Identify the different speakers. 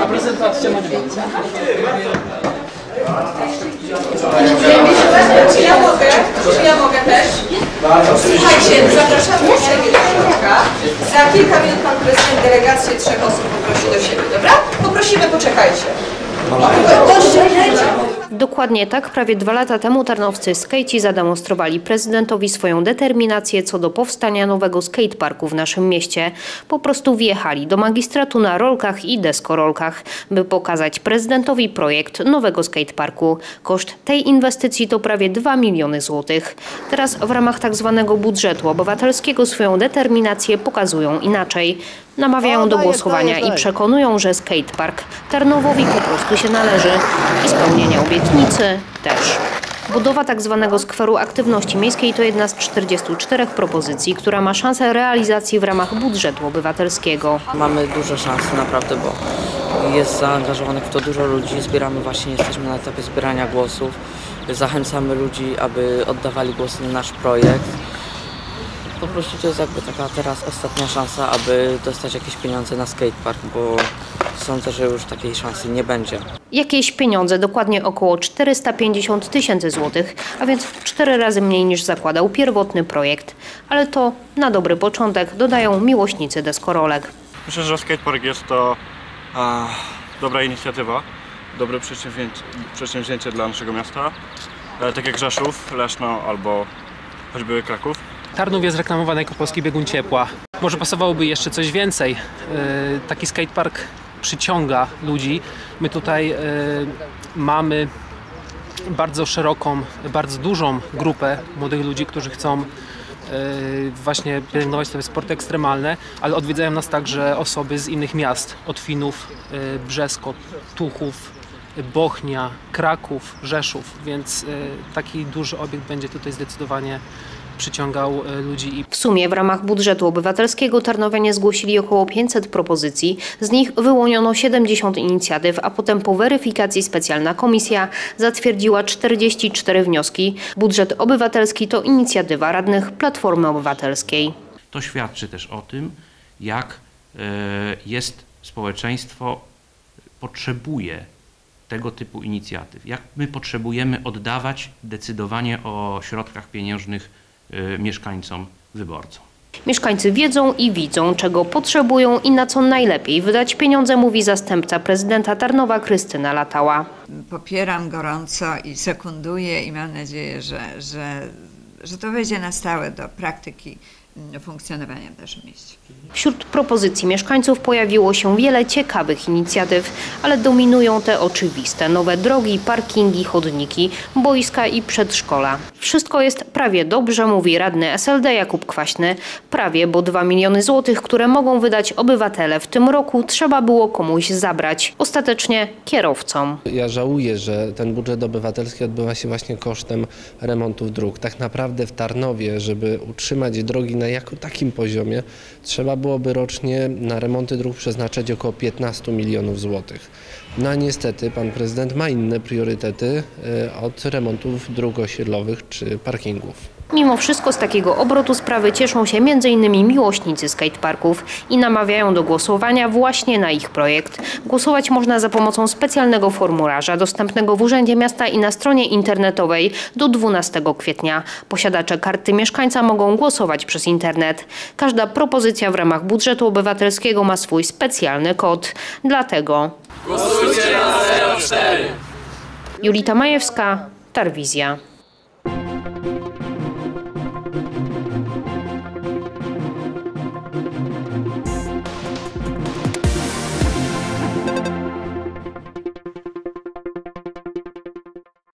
Speaker 1: A prezentacja ma dwie.
Speaker 2: Czy ja mogę też? Słuchajcie, zapraszamy uprzejmie do środka. Za kilka minut pan prezydent delegację 3 osób poprosi do siebie, dobra? Poprosimy, poczekajcie.
Speaker 3: Dokładnie tak prawie 2 lata temu tarnowscy skejci zademonstrowali prezydentowi swoją determinację co do powstania nowego skateparku w naszym mieście. Po prostu wjechali do magistratu na rolkach i deskorolkach, by pokazać prezydentowi projekt nowego skateparku. Koszt tej inwestycji to prawie 2 miliony złotych. Teraz w ramach tak zwanego budżetu obywatelskiego swoją determinację pokazują inaczej. Namawiają do głosowania i przekonują, że skatepark Tarnowowi po prostu się należy i spełnienia obietnicy też. Budowa tak zwanego skweru aktywności miejskiej to jedna z 44 propozycji, która ma szansę realizacji w ramach budżetu obywatelskiego.
Speaker 4: Mamy duże szanse naprawdę, bo jest zaangażowanych w to dużo ludzi. Jesteśmy na etapie zbierania głosów. Zachęcamy ludzi, aby oddawali głosy na nasz projekt. Po prostu to jest jakby taka teraz ostatnia szansa, aby dostać jakieś pieniądze na skatepark, bo sądzę, że już takiej szansy nie będzie.
Speaker 3: Jakieś pieniądze, dokładnie około 450 000 złotych, a więc w 4 razy mniej niż zakładał pierwotny projekt. Ale to na dobry początek, dodają miłośnicy deskorolek.
Speaker 5: Myślę, że skatepark jest to dobra inicjatywa, dobre przedsięwzięcie dla naszego miasta, tak jak Rzeszów, Leszno albo choćby Kraków.
Speaker 1: Tarnów jest reklamowany jako polski biegun ciepła. Może pasowałoby jeszcze coś więcej. Taki skatepark przyciąga ludzi. My tutaj mamy bardzo szeroką, bardzo dużą grupę młodych ludzi, którzy chcą właśnie pielęgnować sobie sporty ekstremalne, ale odwiedzają nas także osoby z innych miast. Od Finów, Brzeskot, Tuchów, Bochnia, Kraków, Rzeszów, więc taki duży obiekt będzie tutaj zdecydowanie przyciągał ludzi.
Speaker 3: W sumie w ramach budżetu obywatelskiego tarnowianie zgłosili około 500 propozycji, z nich wyłoniono 70 inicjatyw, a potem po weryfikacji specjalna komisja zatwierdziła 44 wnioski. Budżet obywatelski to inicjatywa radnych Platformy Obywatelskiej.
Speaker 6: To świadczy też o tym, jak jest społeczeństwo potrzebuje tego typu inicjatyw. Jak my potrzebujemy oddawać decydowanie o środkach pieniężnych mieszkańcom, wyborcom.
Speaker 3: Mieszkańcy wiedzą i widzą, czego potrzebują i na co najlepiej wydać pieniądze, mówi zastępca prezydenta Tarnowa Krystyna Latała.
Speaker 7: Popieram gorąco i sekunduję i mam nadzieję, że to wejdzie na stałe do praktyki funkcjonowania w naszym mieście.
Speaker 3: Wśród propozycji mieszkańców pojawiło się wiele ciekawych inicjatyw, ale dominują te oczywiste. Nowe drogi, parkingi, chodniki, boiska i przedszkola. Wszystko jest prawie dobrze, mówi radny SLD Jakub Kwaśny. Prawie, bo 2 miliony złotych, które mogą wydać obywatele w tym roku, trzeba było komuś zabrać. Ostatecznie kierowcom.
Speaker 8: Ja żałuję, że ten budżet obywatelski odbywa się właśnie kosztem remontów dróg. Tak naprawdę w Tarnowie, żeby utrzymać drogi na takim poziomie, trzeba byłoby rocznie na remonty dróg przeznaczać około 15 milionów złotych. No a niestety pan prezydent ma inne priorytety od remontów dróg osiedlowych czy parkingów.
Speaker 3: Mimo wszystko z takiego obrotu sprawy cieszą się m.in. miłośnicy skateparków i namawiają do głosowania właśnie na ich projekt. Głosować można za pomocą specjalnego formularza dostępnego w Urzędzie Miasta i na stronie internetowej do 12 kwietnia. Posiadacze karty mieszkańca mogą głosować przez internet. Każda propozycja w ramach budżetu obywatelskiego ma swój specjalny kod. Dlatego
Speaker 9: głosujcie na 04!
Speaker 3: Julita Majewska, Tarwizja.